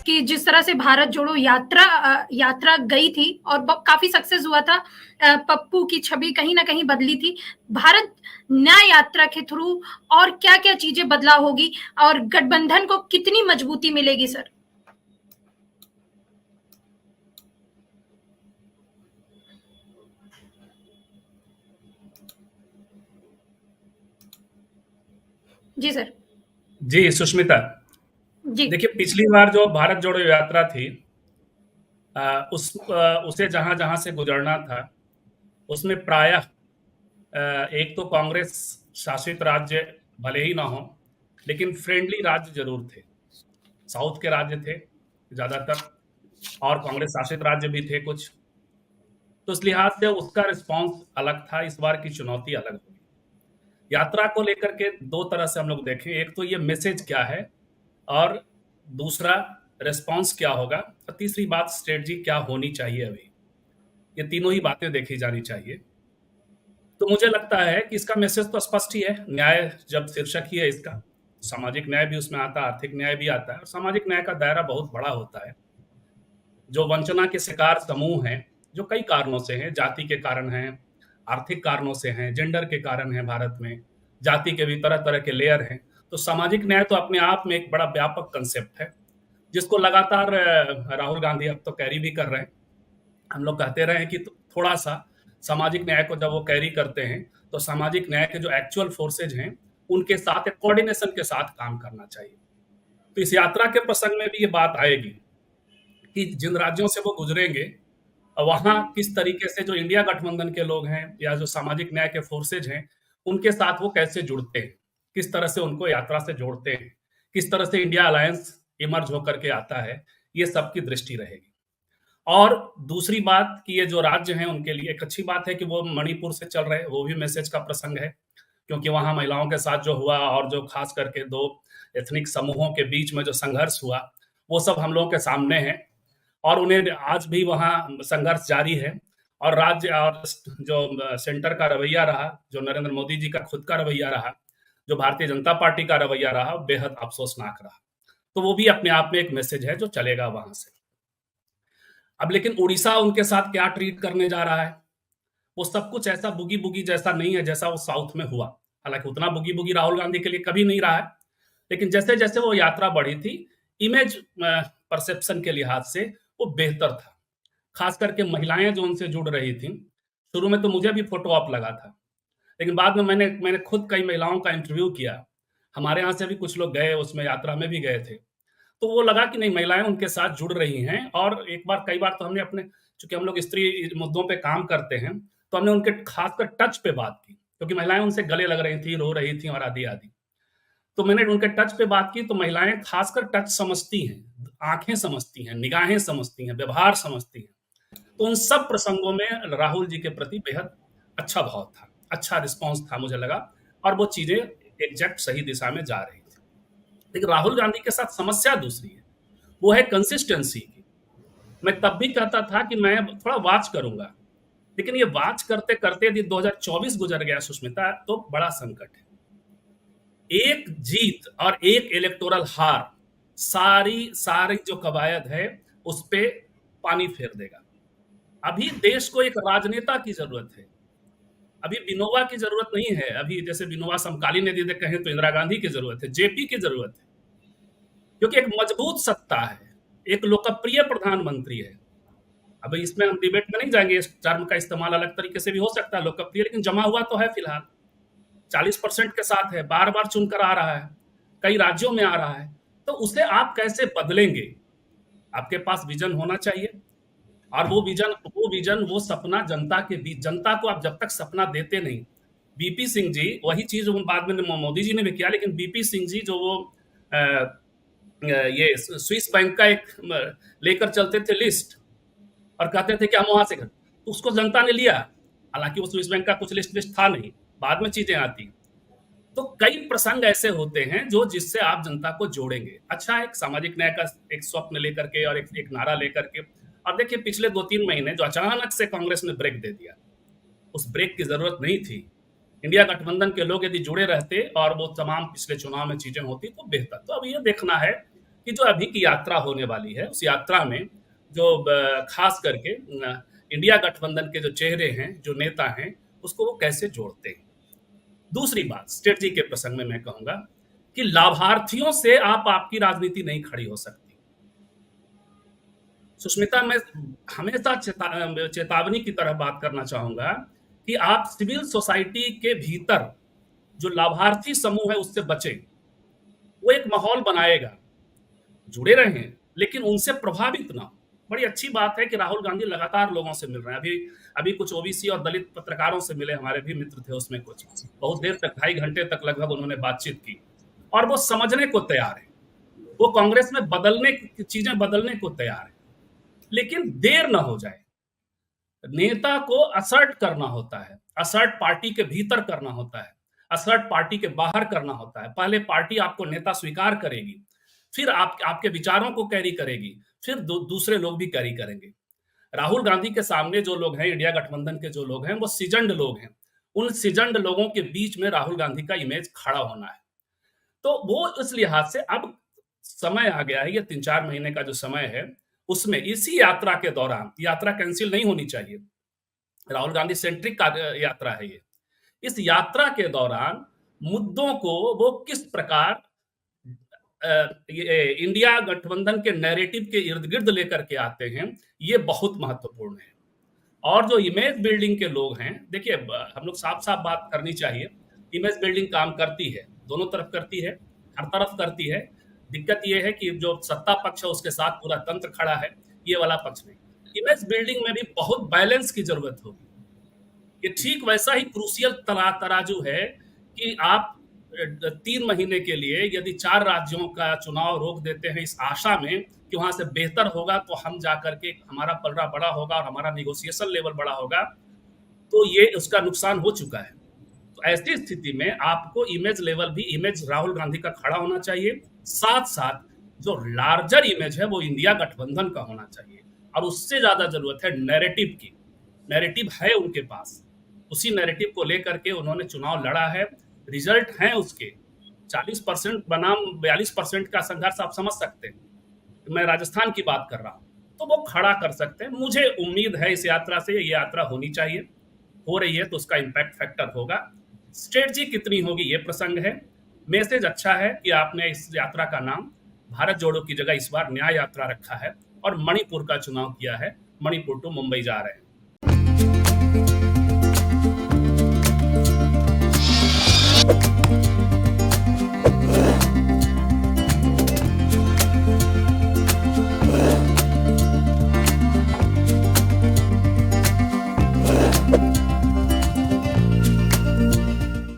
कि जिस तरह से भारत जोड़ो यात्रा गई थी और काफी सक्सेस हुआ था। पप्पू की छवि कहीं ना कहीं बदली थी। भारत न्याय यात्रा के थ्रू और क्या क्या चीजें बदलाव होगी और गठबंधन को कितनी मजबूती मिलेगी सर? जी सर। जी सुष्मिता, जी देखिए पिछली बार जो भारत जोड़ो यात्रा थी, उसे जहां जहां से गुजरना था उसमें प्रायः एक तो कांग्रेस शासित राज्य भले ही ना हो, लेकिन फ्रेंडली राज्य जरूर थे। साउथ के राज्य थे ज्यादातर, और कांग्रेस शासित राज्य भी थे कुछ। तो इस लिहाज से उसका रिस्पांस अलग था। इस बार की चुनौती अलग होगी। यात्रा को लेकर के दो तरह से हम लोग देखें, एक तो ये मैसेज क्या है, और दूसरा रिस्पांस क्या होगा, और तीसरी बात स्ट्रेटजी क्या होनी चाहिए। अभी ये तीनों ही बातें देखी जानी चाहिए। तो मुझे लगता है कि इसका मैसेज तो स्पष्ट ही है। न्याय जब शीर्षक ही है इसका, सामाजिक न्याय भी उसमें आता है, आर्थिक न्याय भी आता है, और सामाजिक न्याय का दायरा बहुत बड़ा होता है। जो वंचना के शिकार समूह हैं, जो कई कारणों से हैं, जाति के कारण हैं, आर्थिक कारणों से हैं, जेंडर के कारण हैं, भारत में जाति के भी तरह तरह के लेयर हैं। तो सामाजिक न्याय तो अपने आप में एक बड़ा व्यापक कंसेप्ट है, जिसको लगातार राहुल गांधी अब तो कैरी भी कर रहे हैं। हम लोग कहते रहे हैं कि थोड़ा सा सामाजिक न्याय को जब वो कैरी करते हैं, तो सामाजिक न्याय के जो एक्चुअल फोर्सेज हैं उनके साथ एक कोऑर्डिनेशन के साथ काम करना चाहिए। तो इस यात्रा के प्रसंग में भी ये बात आएगी कि जिन राज्यों से वो गुजरेंगे, वहां किस तरीके से जो इंडिया गठबंधन के लोग हैं या जो सामाजिक न्याय के फोर्सेज हैं, उनके साथ वो कैसे जुड़ते हैं, किस तरह से उनको यात्रा से जोड़ते हैं, किस तरह से इंडिया अलायंस इमर्ज होकर के आता है, ये सबकी दृष्टि रहेगी। और दूसरी बात कि ये जो राज्य हैं उनके लिए एक अच्छी बात है कि वो मणिपुर से चल रहे हैं, वो भी मैसेज का प्रसंग है। क्योंकि वहां महिलाओं के साथ जो हुआ, और जो खास करके दो एथनिक समूहों के बीच में जो संघर्ष हुआ, वो सब हम लोगों के सामने है। और उन्हें आज भी वहां संघर्ष जारी है। और राज्य और जो सेंटर का रवैया रहा, जो नरेंद्र मोदी जी का खुद का रवैया रहा, जो भारतीय जनता पार्टी का रवैया रहा, बेहद अफसोसनाक रहा। तो वो भी अपने आप में एक मैसेज है जो चलेगा वहां से। अब लेकिन उड़ीसा उनके साथ क्या ट्रीट करने जा रहा है, वो सब कुछ ऐसा बुगी बुगी जैसा नहीं है जैसा वो साउथ में हुआ। हालांकि उतना बुगी बुगी राहुल गांधी के लिए कभी नहीं रहा है, लेकिन जैसे जैसे वो यात्रा बढ़ी थी, इमेज परसेप्शन के लिहाज से वो बेहतर था। खास करके महिलाएं जो उनसे जुड़ रही थी, शुरू में तो मुझे भी फोटो ऑप लगा था, लेकिन बाद में मैंने खुद कई महिलाओं का इंटरव्यू किया। हमारे यहाँ से भी कुछ लोग गए, उसमें यात्रा में भी गए थे। तो वो लगा कि नहीं, महिलाएं उनके साथ जुड़ रही हैं। और एक बार, कई बार तो हमने अपने, चूंकि हम लोग स्त्री मुद्दों पे काम करते हैं, तो हमने उनके खासकर टच पे बात की, क्योंकि महिलाएं उनसे गले लग रही थी, रो रही थी और आदि आदि। तो मैंने उनके टच पे बात की, तो महिलाएं खासकर टच समझती हैं, आंखें समझती हैं, निगाहें समझती हैं, व्यवहार समझती हैं। तो उन सब प्रसंगों में राहुल जी के प्रति बेहद अच्छा भाव था, अच्छा रिस्पॉन्स था मुझे लगा। और वो चीजें एग्जैक्ट सही दिशा में जा रही थी। लेकिन राहुल गांधी के साथ समस्या दूसरी है, वो है कंसिस्टेंसी की। मैं तब भी कहता था कि मैं थोड़ा वॉच करूंगा, लेकिन ये वॉच करते करते यदि 2024 गुजर गया सुष्मिता, तो बड़ा संकट है। एक जीत और एक इलेक्टोरल हार सारी सारी जो कवायद है उस पे पानी फेर देगा। अभी देश को एक राजनेता की जरूरत है। अभी विनोबा की जरूरत नहीं है। अभी जैसे विनोबा समकालीन यदि कहें तो इंदिरा गांधी की जरूरत है, जेपी की जरूरत है। क्योंकि एक मजबूत सत्ता है, एक लोकप्रिय प्रधानमंत्री है। अब इसमें हम डिबेट में नहीं जाएंगे, इस टर्म का इस्तेमाल अलग तरीके से भी हो सकता है, लोकप्रिय, लेकिन जमा हुआ तो है फिलहाल 40% के साथ है, बार बार चुनकर आ रहा है, कई राज्यों में आ रहा है। तो उसे आप कैसे बदलेंगे? आपके पास विजन होना चाहिए। और वो सपना जनता के बीच, जनता को आप जब तक सपना देते नहीं। बीपी सिंह जी, वही चीज बाद में मोदी जी ने भी किया, लेकिन बीपी सिंह जी जो वो ये स्विस बैंक का एक लेकर चलते थे लिस्ट, और कहते थे कि हम वहां से कर, तो उसको जनता ने लिया। हालांकि वो स्विस बैंक का कुछ लिस्ट लिस्ट था नहीं, बाद में चीजें आती। तो कई प्रसंग ऐसे होते हैं जो जिससे आप जनता को जोड़ेंगे। अच्छा, एक सामाजिक न्याय का एक स्वप्न लेकर के और एक नारा लेकर के। और देखिए पिछले 2-3 महीने जो अचानक से कांग्रेस ने ब्रेक दे दिया, उस ब्रेक की जरूरत नहीं थी। इंडिया गठबंधन के लोग यदि जुड़े रहते और वो तमाम पिछले चुनाव में चीजें होती तो बेहतर। तो अब ये देखना है कि जो अभी की यात्रा होने वाली है, उस यात्रा में जो खास करके इंडिया गठबंधन के जो चेहरे हैं, जो नेता हैं, उसको वो कैसे जोड़ते हैं। दूसरी बात स्ट्रेटजी के प्रसंग में मैं कहूंगा कि लाभार्थियों से आपकी राजनीति नहीं खड़ी हो सकती। सुष्मिता, मैं हमेशा चेतावनी की तरह बात करना चाहूंगा कि आप सिविल सोसाइटी के भीतर जो लाभार्थी समूह है उससे बचें। वो एक माहौल बनाएगा, जुड़े रहें, लेकिन उनसे प्रभावित ना हो। बड़ी अच्छी बात है कि राहुल गांधी लगातार लोगों से मिल रहे हैं। अभी अभी कुछ ओबीसी और दलित पत्रकारों से मिले, हमारे भी मित्र थे उसमें कुछ, बहुत देर तक 2.5 घंटे तक लगभग उन्होंने बातचीत की, और वो समझने को तैयार है, वो कांग्रेस में चीजें बदलने को तैयार है, लेकिन देर ना हो जाए। नेता को असर्ट करना होता है, असर्ट पार्टी के भीतर करना होता है, असर्ट पार्टी के बाहर करना होता है। पहले पार्टी आपको नेता स्वीकार करेगी, फिर आपके विचारों को कैरी करेगी, फिर दूसरे लोग भी कैरी करेंगे। राहुल गांधी के सामने जो लोग हैं, इंडिया गठबंधन के जो लोग हैं, वो सीजन्ड लोग हैं। उन सीजन्ड लोगों के बीच में राहुल गांधी का इमेज खड़ा होना है। तो वो इस लिहाज से अब समय आ गया है, ये 3-4 महीने का जो समय है, उसमें इसी यात्रा के दौरान, यात्रा कैंसिल नहीं होनी चाहिए, राहुल गांधी सेंट्रिक यात्रा है ये, इस यात्रा के दौरान मुद्दों को वो किस प्रकार ये इंडिया गठबंधन के नैरेटिव के इर्द गिर्द लेकर के आते हैं, ये बहुत महत्वपूर्ण है। और जो इमेज बिल्डिंग के लोग हैं, देखिए हम लोग साफ साफ बात करनी चाहिए, इमेज बिल्डिंग काम करती है, दोनों तरफ करती है, हर तरफ करती है। दिक्कत ये है कि जो सत्ता पक्ष है उसके साथ पूरा तंत्र खड़ा है, ये वाला पक्ष नहीं। इमेज बिल्डिंग में भी बहुत बैलेंस की जरूरत होगी। ये ठीक वैसा ही क्रूसियल तराजू है कि आप 3 महीने के लिए यदि 4 राज्यों का चुनाव रोक देते हैं इस आशा में कि वहां से बेहतर होगा, तो हम जाकर के हमारा पलड़ा बड़ा होगा और हमारा निगोशिएशन लेवल बड़ा होगा, तो ये उसका नुकसान हो चुका है। तो ऐसी स्थिति में आपको इमेज लेवल भी, इमेज राहुल गांधी का खड़ा होना चाहिए, साथ साथ जो लार्जर इमेज है वो इंडिया गठबंधन का होना चाहिए, और उससे ज्यादा जरूरत है नैरेटिव की। नैरेटिव है उनके पास, उसी नैरेटिव को लेकर के उन्होंने चुनाव लड़ा है, रिजल्ट हैं उसके। 40% बनाम 42% का संघर्ष आप समझ सकते हैं, मैं राजस्थान की बात कर रहा हूं, तो वो खड़ा कर सकते हैं। मुझे उम्मीद है इस यात्रा से, ये यात्रा होनी चाहिए, हो रही है तो उसका इंपैक्ट फैक्टर होगा। स्ट्रेटजी कितनी होगी ये प्रसंग है। मैसेज अच्छा है कि आपने इस यात्रा का नाम भारत जोड़ो की जगह इस बार न्याय यात्रा रखा है और मणिपुर का चुनाव किया है। मणिपुर टू मुंबई जा रहे हैं।